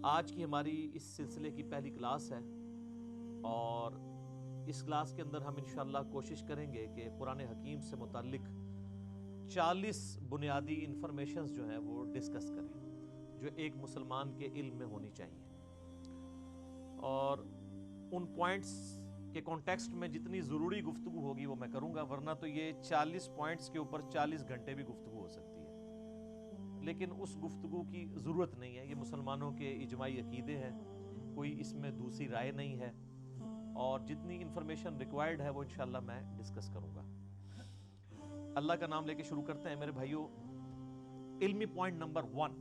آج کی ہماری اس سلسلے کی پہلی کلاس ہے اور اس کلاس کے اندر ہم انشاءاللہ کوشش کریں گے کہ قرآن حکیم سے متعلق 40 بنیادی انفارمیشنز جو ہیں وہ ڈسکس کریں جو ایک مسلمان کے علم میں ہونی چاہیے، اور ان پوائنٹس کے کانٹیکسٹ میں جتنی ضروری گفتگو ہوگی وہ میں کروں گا، ورنہ تو یہ 40 پوائنٹس کے اوپر 40 گھنٹے بھی گفتگو ہو سکتی ہے، لیکن اس گفتگو کی ضرورت نہیں ہے۔ یہ مسلمانوں کے اجماعی عقیدے ہیں، کوئی اس میں دوسری رائے نہیں ہے، اور جتنی انفارمیشن ریکوائرڈ ہے وہ انشاءاللہ میں ڈسکس کروں گا۔ اللہ کا نام لے کے شروع کرتے ہیں میرے بھائیوں۔ علمی پوائنٹ نمبر 1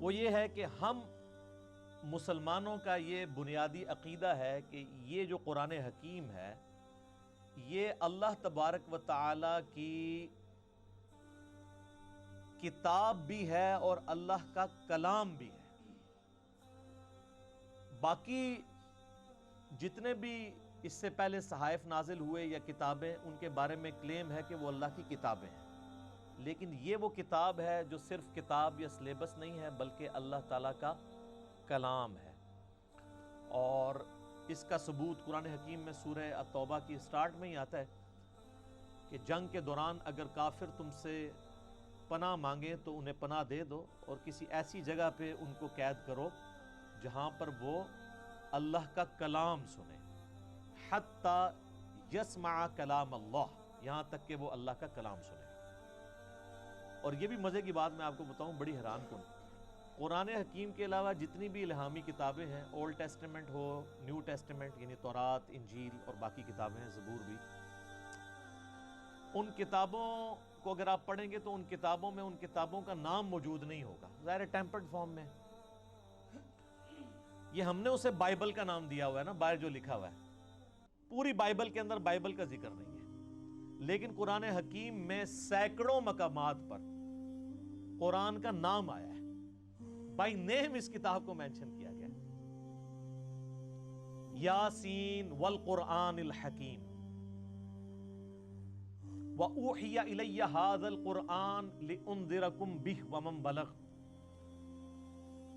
وہ یہ ہے کہ ہم مسلمانوں کا یہ بنیادی عقیدہ ہے کہ یہ جو قرآن حکیم ہے یہ اللہ تبارک و تعالی کی کتاب بھی ہے اور اللہ کا کلام بھی ہے۔ باقی جتنے بھی اس سے پہلے صحائف نازل ہوئے یا کتابیں، ان کے بارے میں کلیم ہے کہ وہ اللہ کی کتابیں ہیں، لیکن یہ وہ کتاب ہے جو صرف کتاب یا سلیبس نہیں ہے بلکہ اللہ تعالیٰ کا کلام ہے۔ اور اس کا ثبوت قرآن حکیم میں سورہ التوبہ کی سٹارٹ میں ہی آتا ہے کہ جنگ کے دوران اگر کافر تم سے پناہ مانگے تو انہیں پناہ دے دو، اور کسی ایسی جگہ پہ ان کو قید کرو جہاں پر وہ اللہ کا کلام سنیں، حتی یسمع کلام اللہ، یہاں تک کہ وہ اللہ کا کلام سنیں۔ اور یہ بھی مزے کی بات میں آپ کو بتاؤں، بڑی حیران کن، قرآن حکیم کے علاوہ جتنی بھی الہامی کتابیں ہیں، اولڈ ٹیسٹمنٹ ہو، نیو ٹیسٹمنٹ یعنی تورات، انجیل اور باقی کتابیں ہیں، زبور بھی، ان کتابوں کو اگر آپ پڑھیں گے تو ان کتابوں میں ان کتابوں کا نام موجود نہیں ہوگا، ظاہر ٹیمپرڈ فارم میں۔ یہ ہم نے اسے بائبل کا نام دیا ہوا ہے نا، باہر جو لکھا ہوا ہے، پوری بائبل کے اندر بائبل کا ذکر نہیں ہے، لیکن قرآن حکیم میں سینکڑوں مقامات پر قرآن کا نام آیا ہے، بائی نیم اس کتاب کو مینشن کیا گیا، یاسین والقرآن الحکیم، وَأُوحِيَ إِلَيَّ هَذَا الْقُرْآنُ لِأُنذِرَكُمْ بِهِ وَمَنْ بَلَغَ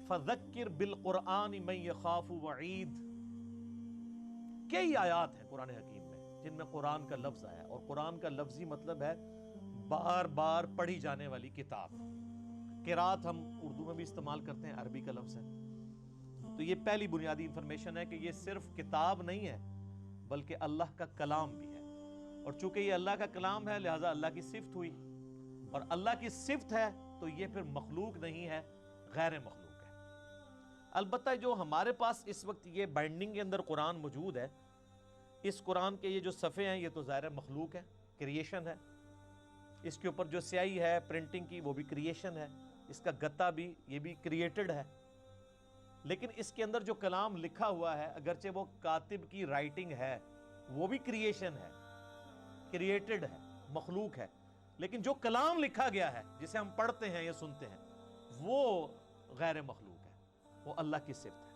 فَذَكِّرْ بِالْقُرْآنِ مَنْ يَخَافُ وَعِيدٍ۔ کئی آیات ہیں قرآن حکیم میں جن میں قرآن کا لفظ آیا، اور قرآن کا لفظی مطلب ہے بار بار پڑھی جانے والی کتاب۔ قرات ہم اردو میں بھی استعمال کرتے ہیں، عربی کا لفظ ہے۔ تو یہ پہلی بنیادی انفارمیشن ہے کہ یہ صرف کتاب نہیں ہے بلکہ اللہ کا کلام بھی ہے، اور چونکہ یہ اللہ کا کلام ہے لہٰذا اللہ کی صفت ہوئی، اور اللہ کی صفت ہے تو یہ پھر مخلوق نہیں ہے، غیر مخلوق ہے۔ البتہ جو ہمارے پاس اس وقت یہ بائنڈنگ کے اندر قرآن موجود ہے، اس قرآن کے یہ جو صفحے ہیں یہ تو ظاہر مخلوق ہے، کریشن ہے، اس کے اوپر جو سیاہی ہے پرنٹنگ کی وہ بھی کریشن ہے، اس کا گتا بھی یہ بھی کریٹڈ ہے، لیکن اس کے اندر جو کلام لکھا ہوا ہے اگرچہ وہ کاتب کی رائٹنگ ہے وہ بھی کریشن ہے، کریٹڈ ہے، مخلوق ہے، لیکن جو کلام لکھا گیا ہے جسے ہم پڑھتے ہیں یا سنتے ہیں وہ غیر مخلوق ہے، وہ اللہ کی صفت ہے۔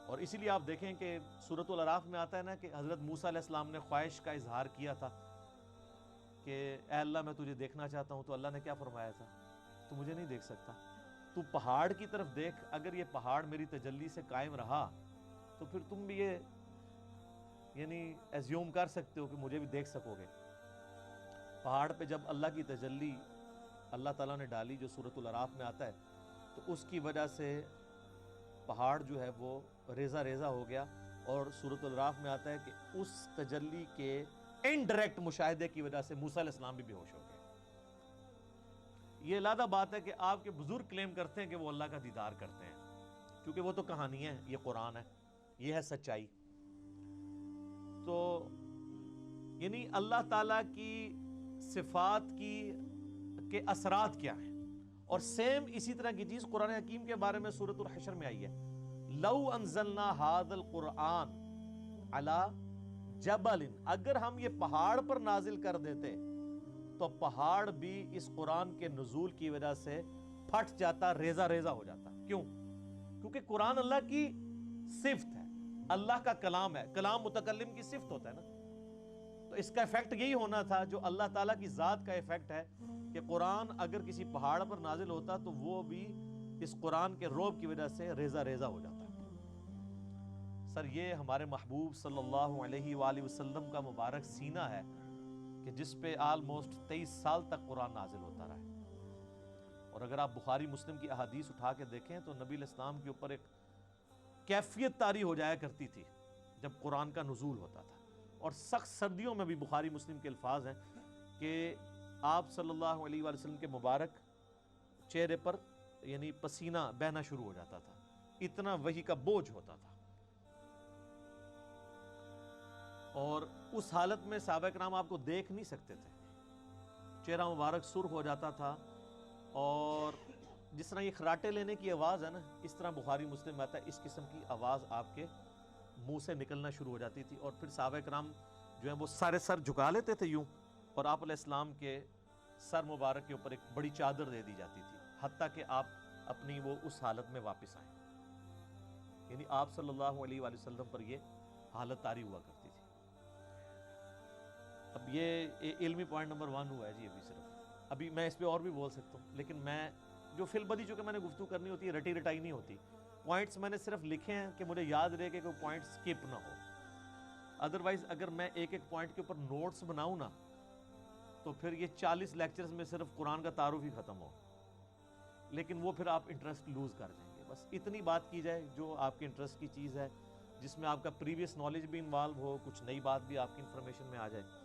اور اسی لیے آپ دیکھیں کہ سورۃ الاعراف میں آتا ہے نا کہ حضرت موسیٰ علیہ السلام نے خواہش کا اظہار کیا تھا کہ اے اللہ میں تجھے دیکھنا چاہتا ہوں، تو اللہ نے کیا فرمایا تھا؟ تو مجھے نہیں دیکھ سکتا، تو پہاڑ کی طرف دیکھ، اگر یہ پہاڑ میری تجلی سے قائم رہا تو پھر تم بھی یہ یعنی ایزیوم کر سکتے ہو کہ مجھے بھی دیکھ سکو گے۔ پہاڑ پہ جب اللہ کی تجلی اللہ تعالیٰ نے ڈالی جو سورۃ الاعراف میں آتا ہے، تو اس کی وجہ سے پہاڑ جو ہے وہ ریزہ ریزہ ہو گیا، اور سورۃ الاعراف میں آتا ہے کہ اس تجلی کے انڈائریکٹ مشاہدے کی وجہ سے موسیٰ علیہ السلام بھی بے ہوش ہو گئے۔ یہ علیحدہ بات ہے کہ آپ کے بزرگ کلیم کرتے ہیں کہ وہ اللہ کا دیدار کرتے ہیں، کیونکہ وہ تو کہانی ہے، یہ قرآن ہے، یہ ہے سچائی۔ تو یعنی اللہ تعالیٰ کی صفات کے اثرات کیا ہیں، اور سیم اسی طرح کی چیز قرآن حکیم کے بارے میں سورۃ الحشر میں آئی ہے، لو انزلنا هذا القرآن على جبل، اگر ہم یہ پہاڑ پر نازل کر دیتے تو پہاڑ بھی اس قرآن کے نزول کی وجہ سے پھٹ جاتا، ریزہ ریزہ ہو جاتا۔ کیوں؟ کیونکہ قرآن اللہ کی صفت ہے، اللہ کا کلام ہے، کلام متکلم کی صفت ہوتا ہے نا، تو اس کا ایفیکٹ یہی ہونا تھا جو اللہ تعالیٰ کی ذات کا ایفیکٹ ہے کہ قرآن اگر کسی پہاڑ پر نازل ہوتا تو وہ بھی اس قرآن کے روب کی وجہ سے ریزہ ریزہ ہو جاتا ہے۔ سر یہ ہمارے محبوب صلی اللہ علیہ وآلہ وسلم کا مبارک سینہ ہے کہ جس پہ آلموسٹ 23 سال تک قرآن نازل ہوتا رہا ہے۔ اور اگر آپ بخاری مسلم کی احادیث اٹھا کے دیکھیں تو نبی علیہ السلام کے اوپر ایک کیفیت طاری ہو جایا کرتی تھی جب قرآن کا نزول ہوتا تھا، اور سخت سردیوں میں بھی بخاری مسلم کے الفاظ ہیں کہ آپ صلی اللہ علیہ وآلہ وسلم کے مبارک چہرے پر یعنی پسینہ بہنا شروع ہو جاتا تھا، اتنا وحی کا بوجھ ہوتا تھا۔ اور اس حالت میں صحابہ کرام آپ کو دیکھ نہیں سکتے تھے، چہرہ مبارک سرخ ہو جاتا تھا، اور جس طرح یہ خراٹے لینے کی آواز ہے نا، اس طرح بخاری مسلم میں آتا ہے اس قسم کی آواز آپ کے منہ سے نکلنا شروع ہو جاتی تھی، اور پھر صحابہ کرام جو ہیں وہ سارے سر جھکا لیتے تھے یوں، اور آپ علیہ السلام کے سر مبارک کے اوپر ایک بڑی چادر دے دی جاتی تھی حتیٰ کہ آپ اپنی وہ اس حالت میں واپس آئیں، یعنی آپ صلی اللہ علیہ وآلہ وسلم پر یہ حالت طاری ہوا کرتی تھی۔ اب یہ علمی پوائنٹ نمبر 1 ہوا ہے جی، ابھی صرف ابھی میں اس پہ اور بھی بول سکتا ہوں، لیکن میں جو فی البدی چونکہ میں نے گفتگو کرنی ہوتی ہے رٹی رٹائی نہیں ہوتی، پوائنٹس میں نے صرف لکھے ہیں کہ مجھے یاد رہے کہ کوئی پوائنٹ سکپ نہ ہو، ادروائز اگر میں ایک ایک پوائنٹ کے اوپر نوٹس بناؤں نا تو پھر یہ 40 لیکچرز میں صرف قرآن کا تعارف ہی ختم ہو، لیکن وہ پھر آپ انٹرسٹ لوز کر جائیں گے۔ بس اتنی بات کی جائے جو آپ کے انٹرسٹ کی چیز ہے، جس میں آپ کا پریویس نالج بھی انوالو ہو، کچھ نئی بات بھی آپ کی انفارمیشن میں آ جائے۔